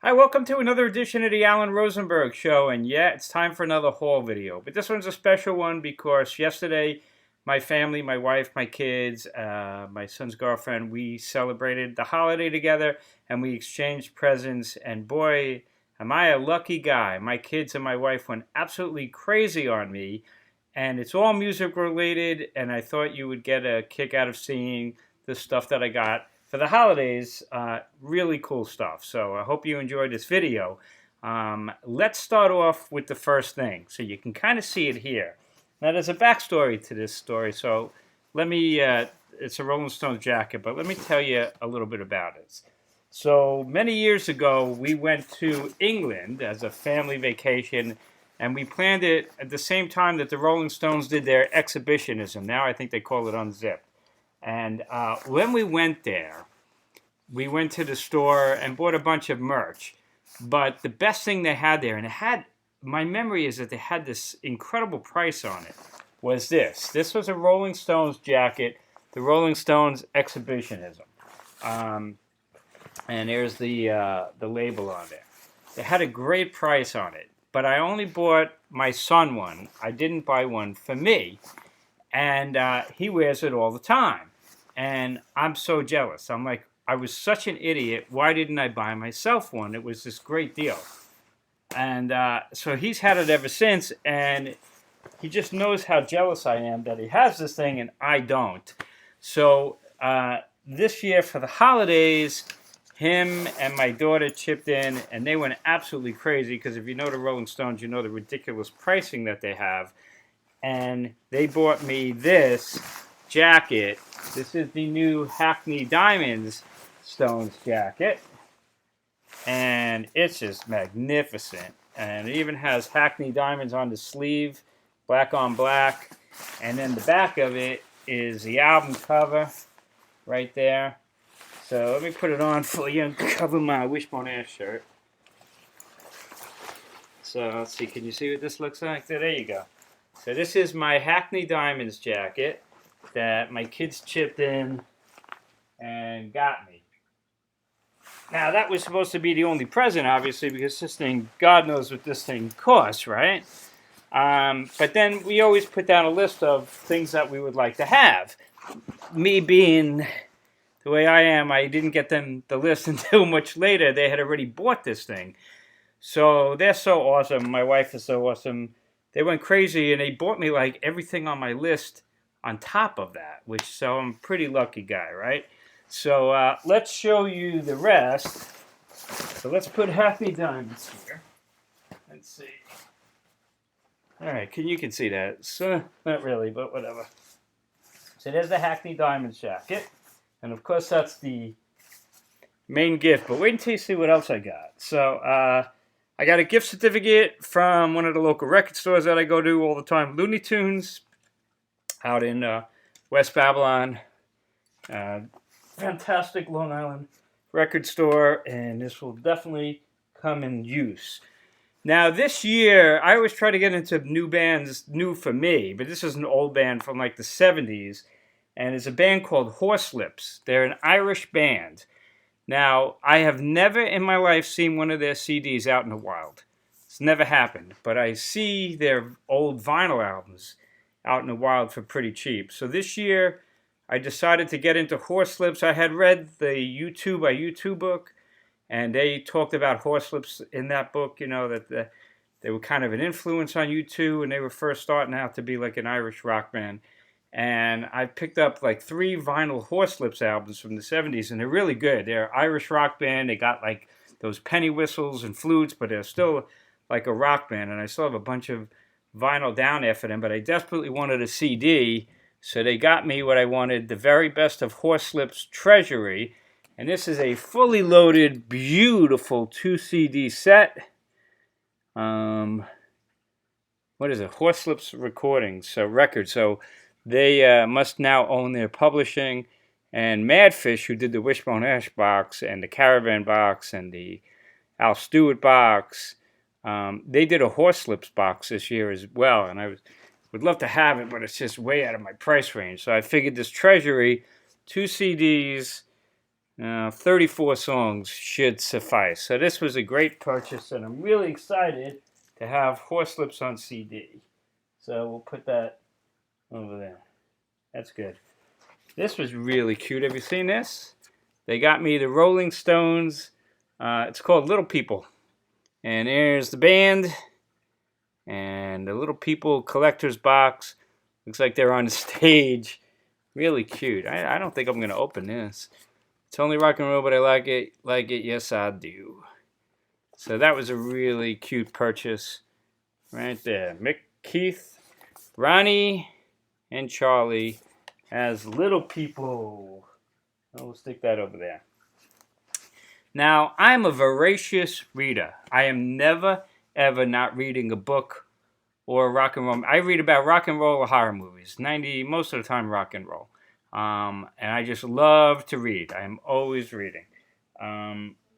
Hi, welcome to another edition of the Alan Rosenberg Show, and yeah, it's time for another haul video. But this one's a special one because yesterday, my family, my wife, my kids, my son's girlfriend, we celebrated the holiday together, and we exchanged presents, and boy, am I a lucky guy. My kids and my wife went absolutely crazy on me, and it's all music related, and I thought you would get a kick out of seeing the stuff that I got for the holidays. Really cool stuff. So I hope you enjoyed this video. Let's start off with the first thing, so you can kind of see it here. Now there's a backstory to this story, so let me, it's a Rolling Stones jacket, but let me tell you a little bit about it. So many years ago, we went to England as a family vacation, and we planned it at the same time that the Rolling Stones did their exhibitionism. Now I think they call it Unzipped. And when we went there, we went to the store and bought a bunch of merch. But the best thing they had there, and it had, my memory is that they had this incredible price on it, was this. This was a Rolling Stones jacket, the Rolling Stones exhibitionism. And there's the label on there. They had a great price on it, but I only bought my son one. I didn't buy one for me, and he wears it all the time. And I'm so jealous. I'm like, I was such an idiot. Why didn't I buy myself one? It was this great deal. And so he's had it ever since, and he just knows how jealous I am that he has this thing and I don't. So this year for the holidays, him and my daughter chipped in, and they went absolutely crazy because if you know the Rolling Stones, you know the ridiculous pricing that they have. And they bought me this jacket. This is the new Hackney Diamonds Stones jacket, and it's just magnificent. And it even has Hackney Diamonds on the sleeve, black on black, and then the back of it is the album cover right there. So let me put it on for you and cover my Wishbone Ash shirt. So let's see, can you see what this looks like? There you go. So this is my Hackney Diamonds jacket that my kids chipped in and got me. Now that was supposed to be the only present, obviously, because this thing, God knows what this thing costs, right? But then we always put down a list of things that we would like to have. Me being the way I am, I didn't get them the list until much later. They had already bought this thing. So they're so awesome. My wife is so awesome. They went crazy, and they bought me like everything on my list on top of that, so I'm a pretty lucky guy, right? So let's show you the rest. So let's put Hackney Diamonds here. Let's see. All right, you can see that. So, not really, but whatever. So there's the Hackney Diamonds jacket, and of course that's the main gift. But wait until you see what else I got. So I got a gift certificate from one of the local record stores that I go to all the time, Looney Tunes, out in West Babylon. Fantastic Long Island record store, and this will definitely come in use. Now this year, I always try to get into new bands, new for me, but this is an old band from like the 70s, and it's a band called Horslips. They're an Irish band. Now, I have never in my life seen one of their CDs out in the wild. It's never happened, but I see their old vinyl albums out in the wild for pretty cheap. So this year, I decided to get into Horslips. I had read the U2 by U2 book, and they talked about Horslips in that book, you know, that they were kind of an influence on U2, and they were first starting out to be like an Irish rock band. And I picked up like 3 vinyl Horslips albums from the 70s, and they're really good. They're an Irish rock band. They got like those penny whistles and flutes, but they're still like a rock band, and I still have a bunch of vinyl down there for them, but I desperately wanted a CD, so they got me what I wanted, the very best of Horseslips Treasury, and this is a fully loaded, beautiful 2 CD set. What is it? Horslips Recordings, so records. So they must now own their publishing, and Madfish, who did the Wishbone Ash box and the Caravan box and the Al Stewart box, they did a Horslips box this year as well, and I would love to have it, but it's just way out of my price range. So I figured this Treasury, 2 CDs, 34 songs should suffice. So this was a great purchase, and I'm really excited to have Horslips on CD. So we'll put that over there. That's good. This was really cute. Have you seen this? They got me the Rolling Stones. It's called Little People. And there's the band. And the Little People collector's box. Looks like they're on the stage. Really cute. I don't think I'm going to open this. It's only rock and roll, but I like it. Like it, yes I do. So that was a really cute purchase. Right there. Mick, Keith, Ronnie, and Charlie as Little People. We'll stick that over there. Now, I'm a voracious reader. I am never, ever not reading a book or rock and roll. I read about rock and roll or horror movies. Most of the time, rock and roll. And I just love to read. I am always reading.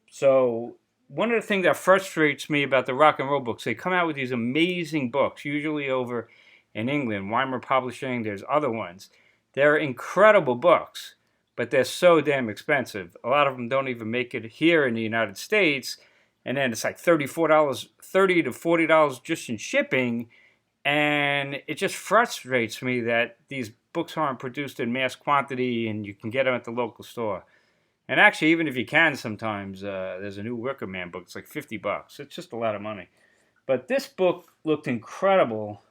So one of the things that frustrates me about the rock and roll books, they come out with these amazing books, usually over in England, Wymer Publishing, there's other ones. They're incredible books, but they're so damn expensive. A lot of them don't even make it here in the United States, and then it's like $30 to $40 just in shipping, and it just frustrates me that these books aren't produced in mass quantity and you can get them at the local store. And actually, even if you can sometimes, there's a new Wicker Man book. It's like $50. It's just a lot of money. But this book looked incredible.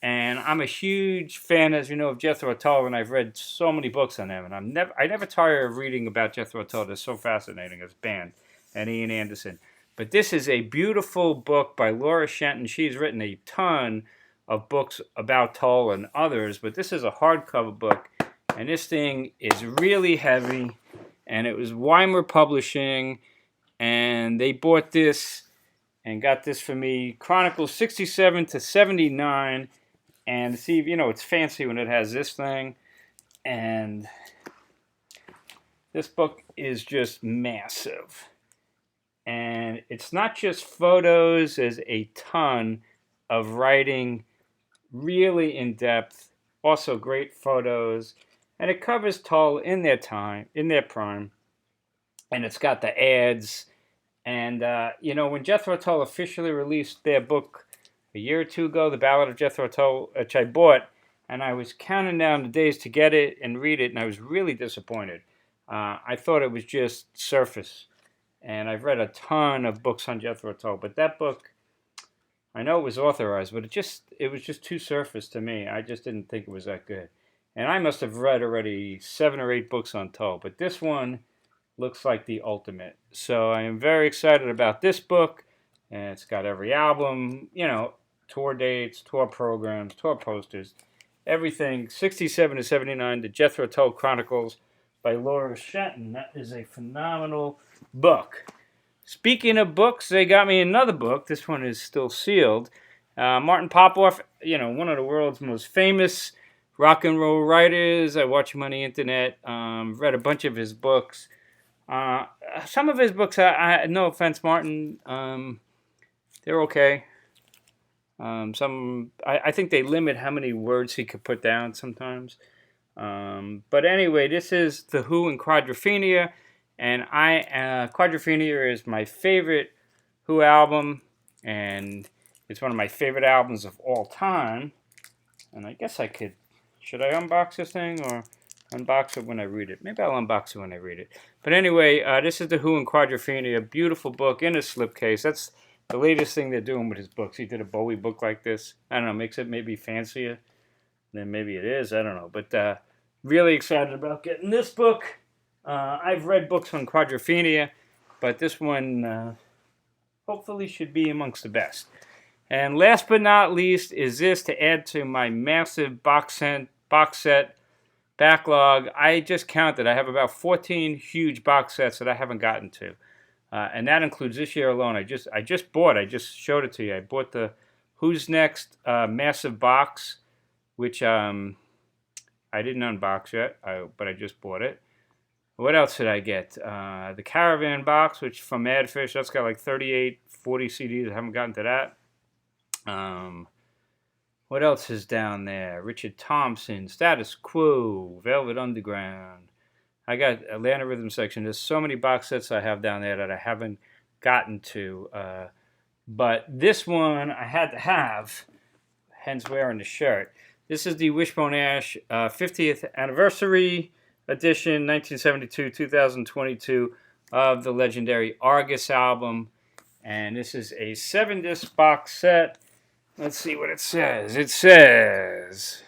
And I'm a huge fan, as you know, of Jethro Tull, and I've read so many books on them. And I never tire of reading about Jethro Tull. They're so fascinating as a band, and Ian Anderson. But this is a beautiful book by Laura Shenton. She's written a ton of books about Tull and others, but this is a hardcover book, and this thing is really heavy. And it was Wymer Publishing, and they bought this and got this for me. Chronicles 67 to 79. And see, you know, it's fancy when it has this thing. And this book is just massive. And it's not just photos, there's a ton of writing, really in depth, also great photos. And it covers Tull in their prime. And it's got the ads. And, you know, when Jethro Tull officially released their book a year or two ago, The Ballad of Jethro Tull, which I bought, and I was counting down the days to get it and read it, and I was really disappointed. I thought it was just surface. And I've read a ton of books on Jethro Tull, but that book, I know it was authorized, but it was just too surface to me. I just didn't think it was that good. And I must have read already 7 or 8 books on Tull, but this one looks like the ultimate. So I am very excited about this book, and it's got every album, you know, tour dates, tour programs, tour posters, everything. 67 to 79, the Jethro Tull Chronicles by Laura Shenton. That is a phenomenal book. Speaking of books, they got me another book. This one is still sealed. Martin Popoff, you know, one of the world's most famous rock and roll writers. I watch him on the internet. Read a bunch of his books. Some of his books, no offense, Martin, they're okay. I think they limit how many words he could put down sometimes. But anyway, this is The Who and Quadrophenia, and Quadrophenia is my favorite Who album, and it's one of my favorite albums of all time. And I guess should I unbox this thing or unbox it when I read it? Maybe I'll unbox it when I read it. But anyway, this is The Who and Quadrophenia, a beautiful book in a slipcase. That's the latest thing they're doing with his books. He did a Bowie book like this. I don't know, makes it maybe fancier than maybe it is. I don't know. But really excited about getting this book. I've read books on Quadrophenia, but this one hopefully should be amongst the best. And last but not least is this, to add to my massive box set backlog. I just counted. I have about 14 huge box sets that I haven't gotten to. And that includes this year alone. I just showed it to you. I bought the Who's Next massive box, which I didn't unbox yet, but I just bought it. What else did I get? The Caravan box, which from Madfish, that's got like 38, 40 CDs. I haven't gotten to that. What else is down there? Richard Thompson, Status Quo, Velvet Underground. I got Atlanta Rhythm Section. There's so many box sets I have down there that I haven't gotten to. But this one I had to have, hence wearing the shirt. This is the Wishbone Ash 50th Anniversary Edition, 1972-2022, of the legendary Argus album. And this is a 7-disc box set. Let's see what it says. It says...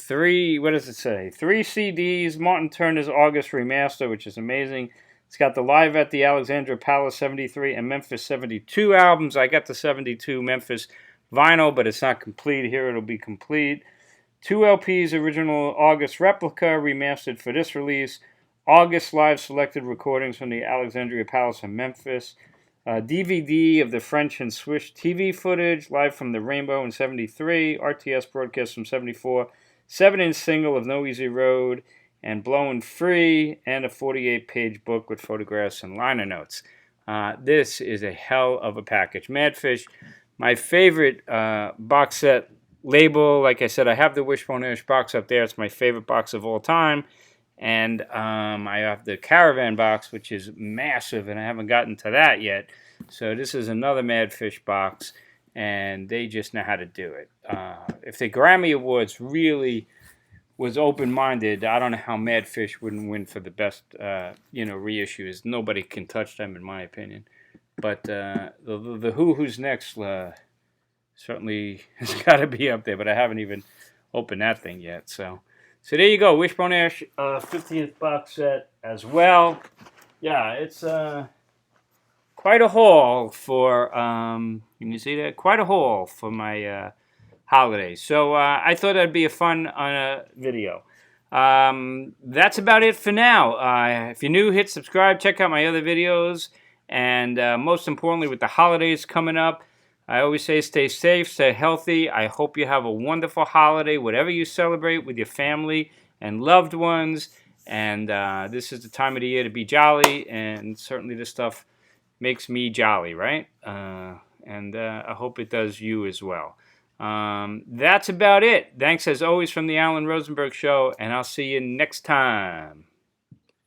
what does it say? 3 CDs, Martin Turner's August Remaster, which is amazing. It's got the Live at the Alexandra Palace 73 and Memphis 72 albums. I got the 72 Memphis vinyl, but it's not complete. Here it'll be complete. 2 LPs, original August replica, remastered for this release. August live selected recordings from the Alexandria Palace in Memphis. DVD of the French and Swiss TV footage, live from the Rainbow in 73. RTS broadcast from 74. 7-inch single of No Easy Road and Blowin' Free, and a 48-page book with photographs and liner notes. This is a hell of a package. Madfish, my favorite box set label. Like I said, I have the Wishbone Ash box up there. It's my favorite box of all time. And I have the Caravan box, which is massive, and I haven't gotten to that yet. So this is another Madfish box, and they just know how to do it. If the Grammy Awards really was open-minded, I don't know how Madfish wouldn't win for the best, reissues. Nobody can touch them, in my opinion. But the Who's Next certainly has got to be up there, but I haven't even opened that thing yet. So there you go, Wishbone Ash 50th box set as well. Yeah, it's quite a haul for, you can see that? Quite a haul for my holidays. So I thought that'd be a fun video. That's about it for now. If you're new, hit subscribe, check out my other videos, and most importantly, with the holidays coming up, I always say stay safe, stay healthy. I hope you have a wonderful holiday, whatever you celebrate with your family and loved ones. And this is the time of the year to be jolly, and certainly this stuff makes me jolly, right? And I hope it does you as well. That's about it. Thanks as always from the Alan Rosenberg Show, and I'll see you next time.